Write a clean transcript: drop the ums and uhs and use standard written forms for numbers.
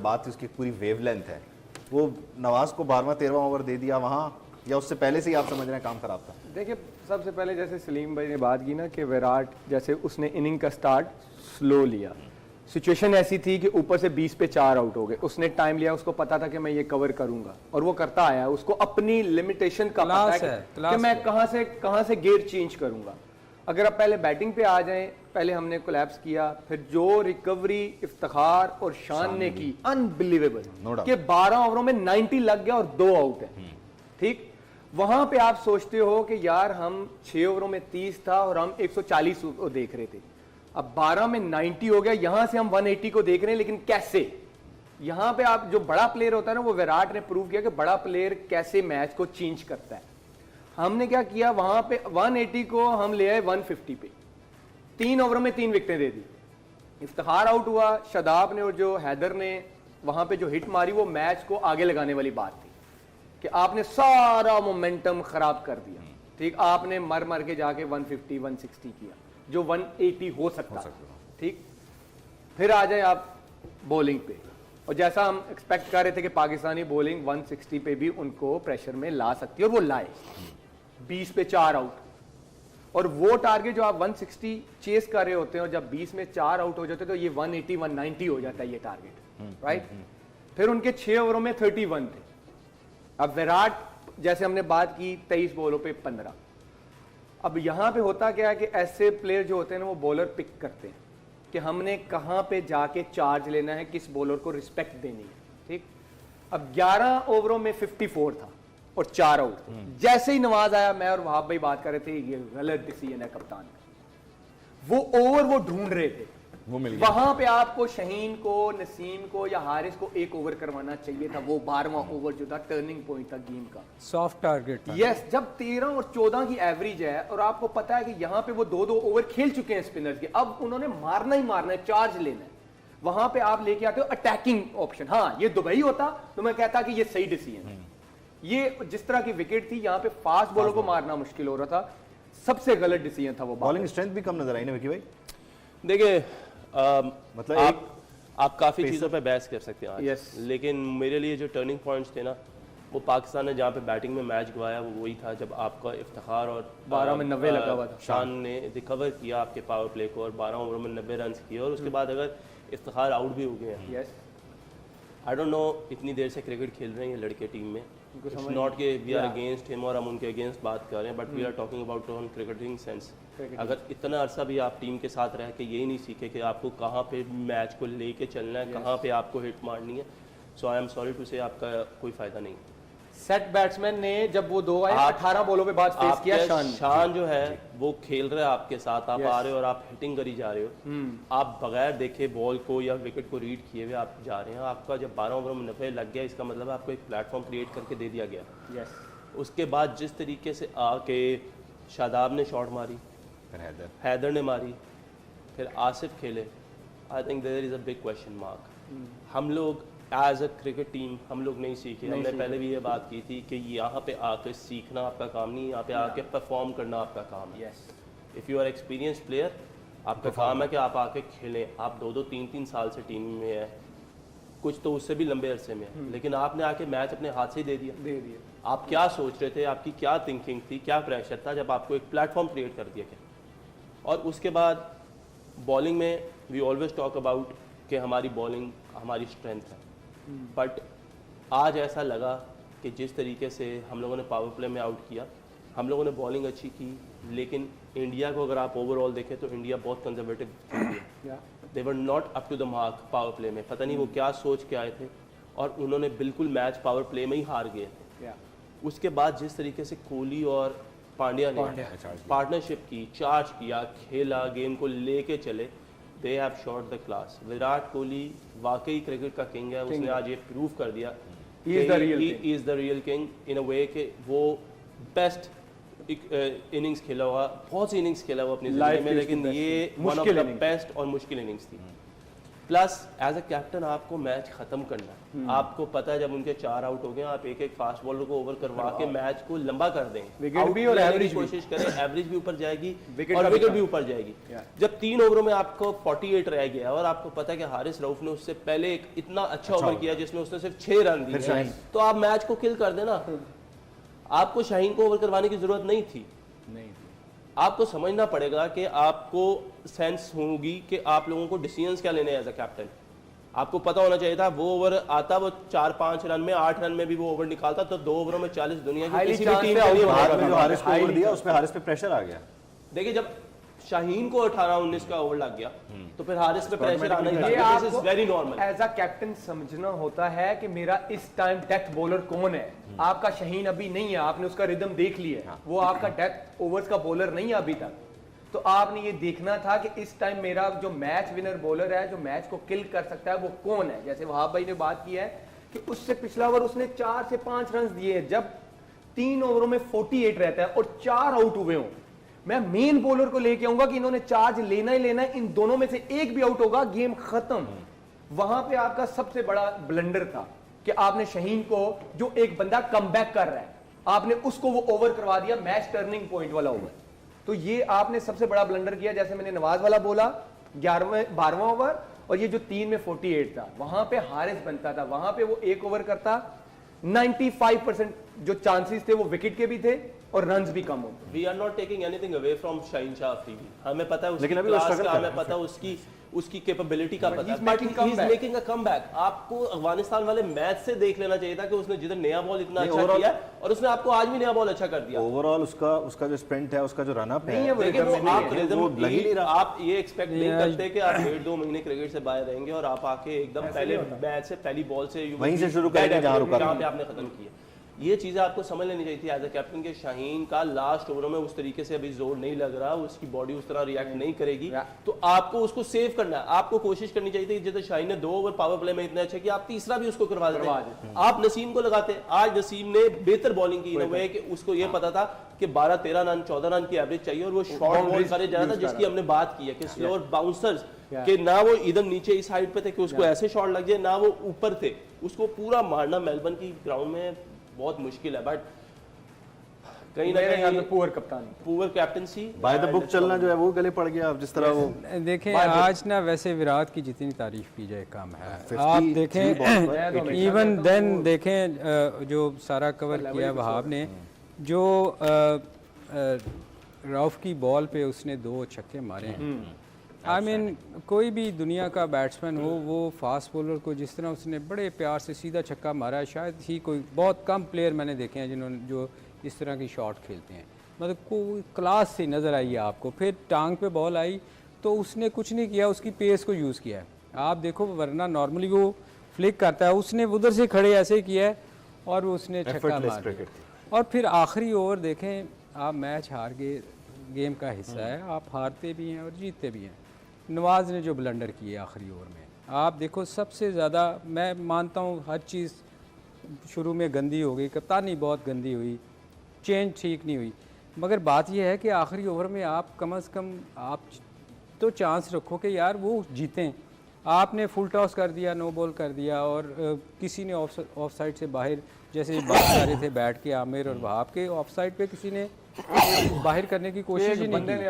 जज्बात थी, उसकी पूरी वेवलेंथ है, वो नवाज को 12वां 13वां ओवर दे दिया वहाँ, या उससे पहले से ही आप समझ रहे हैं काम खराब था? देखिए, सबसे पहले जैसे सलीम भाई ने बात की ना कि विराट जैसे उसने इनिंग का स्टार्ट स्लो लिया, सिचुएशन ऐसी थी कि ऊपर से 20 पे 4 आउट हो गए, उसने टाइम लिया, उसको पता था कि मैं ये कवर करूंगा और वो करता आया, उसको अपनी लिमिटेशन का पता है कि मैं कहां से गेयर चेंज करूंगा। अगर आप पहले बैटिंग पे आ जाएं, पहले हमने कोलैप्स किया, फिर जो रिकवरी इफ्तिखार और शान ने की, अनबिलीवेबल कि 12 ओवरों में 90 लग गया और 2 आउट है। ठीक, वहां पे आप सोचते हो कि यार हम 6 ओवरों में 30 था और हम 140 को देख रहे थे, अब 12 में 90 हो गया, यहां से हम 180 को देख रहे हैं, लेकिन कैसे? यहां पे आप जो बड़ा प्लेयर होता है ना, वो विराट ने प्रूव किया कि बड़ा प्लेयर कैसे मैच को चेंज करता है। हमने क्या किया, वहां पे 180 को हम ले आए 150 पे, 3 ओवरों में 3 विकेटें दे दी, इफ्तिखार आउट हुआ, शादाब ने और जो हैदर ने वहां पे जो हिट मारी, वो मैच को आगे लगाने वाली बात थी कि आपने सारा मोमेंटम खराब कर दिया। ठीक, आपने मर मर के जाके 150 160 किया जो 180 हो सकता। ठीक, फिर आ जाए आप बॉलिंग पे, और जैसा हम एक्सपेक्ट कर रहे थे कि पाकिस्तानी बॉलिंग 160 पे भी उनको प्रेशर में ला सकती है, और वो लाए 20 पे 4 आउट, और वो टारगेट जो आप 160 चेस कर रहे होते हैं, और जब 20 में 4 आउट हो जाते हैं तो ये 180 190 हो जाता है ये टारगेट, राइट। फिर उनके 6 ओवरों में 31 थे। अब विराट, जैसे हमने बात की, 23 बॉलों पे 15। अब यहां पे होता क्या है कि ऐसे प्लेयर जो होते हैं ना, वो बॉलर पिक करते हैं कि हमने कहां पे जाके चार्ज लेना है, किस बॉलर को रिस्पेक्ट देनी है। ठीक, अब 11 ओवरों में 54 था और 4 आउट थे। जैसे ही नवाज आया, मैं और वहाब भाई बात कर रहे थे, ये गलत डिसीजन है कप्तान का, वो ओवर वो ढूंढ रहे थे, वो मिल गया। वहां पे आपको शहीन को, नसीम को या हारिस को एक ओवर करवाना चाहिए था, वो 12वां ओवर जो था टर्निंग पॉइंट था गेम का, सॉफ्ट टारगेट था। यस, जब 13 और 14 की एवरेज है और आपको पता है कि यहां पे वो 2-2 ओवर खेल चुके हैं स्पिनर्स के, अब उन्होंने मारना ही मारना है, चार्ज लेना है, वहां पे आप लेके आते हो अटैकिंग ऑप्शन। हाँ, ये दुबई होता तो मैं कहता कि ये सही डिसीजन है। ये जिस तरह की विकेट थी, यहाँ पे फास्ट बॉलर को मारना मुश्किल हो रहा था, सबसे गलत डिसीजन था वो। बॉलिंग स्ट्रेंथ भी कम नजर आई ना विकी भाई? देखिए, मतलब आप काफ़ी चीज़ों पे बहस कर सकते हैं आज, yes. लेकिन मेरे लिए जो टर्निंग पॉइंट्स थे ना, वो पाकिस्तान ने जहाँ पे बैटिंग में मैच गवाया वो वही था जब आपका इफ्तिखार और 12 में 90 लगा हुआ था, शान ने रिकवर किया आपके पावर प्ले को और 12 ओवर में 90 रन किए, और उसके बाद अगर इफ्तिखार आउट भी हो गए हैं, आई डोंट नो इतनी देर से क्रिकेट खेल रहे हैं ये लड़के टीम में, इट्स नॉट के वी आर अगेंस्ट हिम और हम उनके अगेंस्ट बात कर रहे हैं, but we are talking about on cricketing sense. अगर इतना अरसा भी आप टीम के साथ रह के यही नहीं सीखे कि आपको कहाँ पे मैच को लेके चलना है, कहाँ पे आपको हिट मारनी है, सो आई एम सॉरी टू से आपका कोई फायदा नहीं। सेट बैट्समैन ने जब वो 2 आए, 18 बॉलों पे बाद फेस किया, शान जो है वो खेल रहा है आपके साथ, आप आ रहे हो और आप हिटिंग करी जा रहे हो, आप बगैर देखे बॉल को या विकेट को रीड किए हुए आप जा रहे हैं, आपका जब 12 ओवर में 90 लग गया, इसका मतलब आपको एक प्लेटफॉर्म क्रिएट करके दे दिया गया। उसके बाद जिस तरीके से आके शादाब ने शॉट मारी, हैदर ने मारी, फिर आसिफ खेले, I think there is a big question mark. हम लोग एज अ क्रिकेट टीम हम लोग नहीं सीखे, हमने पहले भी ये बात की थी कि यहाँ पे आके सीखना आपका काम नहीं, यहाँ पे आके परफॉर्म करना आपका काम है। If you are experience player, आपका काम है कि आप आके खेलें। आप 2-2 3-3 साल से टीम में है, कुछ तो उससे भी लंबे अरसे में है, लेकिन आपने आके मैच अपने हाथ से ही दे दिया। आप क्या सोच रहे थे, आपकी क्या थिंकिंग थी, क्या प्रेशर था जब आपको एक प्लेटफॉर्म क्रिएट कर दिया गया? और उसके बाद बॉलिंग में वी ऑलवेज टॉक अबाउट कि हमारी बॉलिंग हमारी स्ट्रेंथ है, बट आज ऐसा लगा कि जिस तरीके से हम लोगों ने पावर प्ले में आउट किया, हम लोगों ने बॉलिंग अच्छी की, लेकिन इंडिया को अगर आप ओवरऑल देखें तो इंडिया बहुत कंजर्वेटिव थी, they were not up to the mark power play में। पता नहीं वो क्या सोच के आए थे और उन्होंने बिल्कुल मैच पावर प्ले में ही हार गए थे। उसके बाद जिस तरीके से कोहली और पांड्या ने पार्टनरशिप की, चार्ज किया, खेला, गेम को लेके चले, they have shot the class. Virat Kohli वाकई क्रिकेट का किंग है, उसने आज ये प्रूव कर दिया he is the real king in a way कि वो बेस्ट इनिंग्स खेला हुआ, बहुत सी इनिंग्स खेला हुआ अपनी जिंदगी में, लेकिन ये वन ऑफ द बेस्ट और मुश्किल इनिंग्स थी। प्लस एज अ कैप्टन आपको मैच खत्म करना है। आपको पता है जब उनके 4 आउट हो गए आप एक एक फास्ट बॉलर को ओवर करवा के मैच को लंबा कर दें, विकेट भी और एवरेज कोशिश करें, एवरेज भी ऊपर जाएगी विकेट और का भी विकेट काम। भी ऊपर जाएगी। जब 3 ओवरों में आपको 48 रह गया और आपको पता है कि हारिस रऊफ ने उससे पहले एक इतना अच्छा ओवर किया जिसमें उसने सिर्फ 6 रन दिए, तो आप मैच को किल कर देना। आपको शाहीन को ओवर करवाने की जरूरत नहीं थी। आपको समझना पड़ेगा कि आपको सेंस होगी कि आप लोगों को डिसीजंस क्या लेने हैं एज अ कैप्टन। आपको पता होना चाहिए था वो ओवर आता, वो 4-5 रन में 8 रन में भी वो ओवर निकालता तो 2 ओवरों में 40 दुनिया की Highly किसी भी chance टीम से के out लिए होगा। होगा। बाद में जो हारिस को ओवर दिया उसमें हारिस पे प्रेशर आ गया। देखिए जब शाहीन को 18-19 का ओवर लग गया तो फिर हारिस पे प्रेशर आना ही ये था। दिस आपको is very normal. As a captain समझना होता है कि मेरा इस टाइम डेथ बॉलर कौन है। आपका शाहीन अभी नहीं है, आपने उसका रिदम देख लिया है, वो आपका डेथ ओवर्स का बॉलर नहीं है अभी तक। तो आपने ये देखना था कि इस टाइम मेरा जो मैच विनर बॉलर है, जो मैच को किल कर सकता है, वो कौन है। जैसे वहाब भाई ने बात की है कि उससे पिछला ओवर उसने 4 से 5 रन दिए हैं, जब 3 ओवरों में 48 रहता है और 4 आउट हुए हों, मैं मेन बॉलर को लेके आऊंगा कि इन्होंने चार्ज लेना ही लेना है, इन दोनों में से एक भी आउट होगा गेम खत्म। वहां पे आपका सबसे बड़ा ब्लंडर था कि आपने शाहीन को, जो एक बंदा कमबैक कर रहा है, आपने उसको वो ओवर करवा दिया, मैच टर्निंग पॉइंट वाला ओवर। तो ये आपने सबसे बड़ा ब्लंडर किया। जैसे मैंने नवाज वाला बोला 12वां ओवर, और ये जो 3 में 48 था, वहां पे हारिस बनता था, वहां पे वो एक ओवर करता, 95% जो चांसेस थे वो विकेट के भी थे और रन्स भी कम होते। We are not taking anything away from Shaheen Shah Afridi. हमें पता है उसकी लेकिन अभी वो क्लास struggle का, कर हमें रहा है। पता है उसकी कैपेबिलिटी का पता है, he's but making he is comeback. Making a comeback. आपको अफगानिस्तान वाले मैच से देख लेना चाहिए था कि उसने जिधर नया बॉल इतना नहीं, अच्छा overall- किया और उसने आपको आज भी नया बॉल अच्छा कर दिया। ओवरऑल उसका जो स्प्रिंट है, उसका जो रन अप नहीं है वो देखिए rhythm वो में नहीं आप है। rhythm वो लग ही नहीं रहा। आप ये एक्सपेक्ट नहीं करते कि आप 1.5-2 महीने क्रिकेट से बाहर रहेंगे और आप आके एकदम पहले मैच से पहली बॉल से वहीं से शुरू करेंगे जहाँ रुका था। जहाँ पे आपने खत्म किया। ये चीजें आपको समझ लेनी चाहिए थी एज अ कैप्टन के शाहीन का लास्ट ओवरों में उस तरीके से अभी जोर नहीं लग रहा, उसकी बॉडी उस तरह रिएक्ट नहीं करेगी, तो आपको उसको सेव करना है। आपको कोशिश करनी चाहिए थी, जैसे शाहीन ने 2 ओवर पावर प्ले में इतने अच्छे कि आप तीसरा भी उसको करवा देते। आप नसीम को लगाते। आज नसीम ने बेहतर बॉलिंग की इन वे कि उसको ये पता था कि 12-13 रन 14 रन की एवरेज चाहिए और वो शॉर्ट बॉल करे जा रहा था, जिसकी हमने बात की है कि स्लोअर बाउंसर्स कि ना वो इधर नीचे इस साइड पे थे कि उसको ऐसे शॉट लग जाए, ना वो ऊपर थे, उसको पूरा मारना मेलबर्न की ग्राउंड में बहुत मुश्किल है। बट कहीं ना कहीं पुअर कप्तान, poor captaincy, by the book चलना जो है वो गले पड़ गया। अब जिस तरह वो देखें आज ना, वैसे विराट की जितनी तारीफ की जाए कम है। 53 आप बॉल देखें पर इवन देन देखें जो सारा कवर किया वहाब ने, जो रऊफ की बॉल पे उसने 2 छक्के मारे हैं। आई मीन कोई भी दुनिया का बैट्समैन हो, वो फास्ट बॉलर को जिस तरह उसने बड़े प्यार से सीधा छक्का मारा है, शायद ही कोई, बहुत कम प्लेयर मैंने देखे हैं जिन्होंने जो इस तरह की शॉट खेलते हैं। मतलब कोई क्लास से नज़र आई है आपको। फिर टांग पे बॉल आई तो उसने कुछ नहीं किया, उसकी पेस को यूज़ किया है। आप देखो, वरना नॉर्मली वो फ्लिक करता है, उसने उधर से खड़े ऐसे किया है और वो उसने छक्का मार दिया। और फिर आखिरी ओवर देखें, आप मैच हार गए, गेम का हिस्सा है, आप हारते भी हैं और जीतते भी हैं। नवाज ने जो ब्लंडर किए आखिरी ओवर में, आप देखो सबसे ज़्यादा, मैं मानता हूँ हर चीज़ शुरू में गंदी हो गई, कप्तानी बहुत गंदी हुई, चेंज ठीक नहीं हुई, मगर बात यह है कि आखिरी ओवर में आप कम से कम आप तो चांस रखो कि यार वो जीतें। आपने फुल टॉस कर दिया, नो बॉल कर दिया, और किसी ने ऑफ साइड से बाहर, जैसे बात कर रहे थे बैठ के आमिर और वहाब के, ऑफ साइड पे किसी ने बाहर करने की कोशिश ही नहीं की।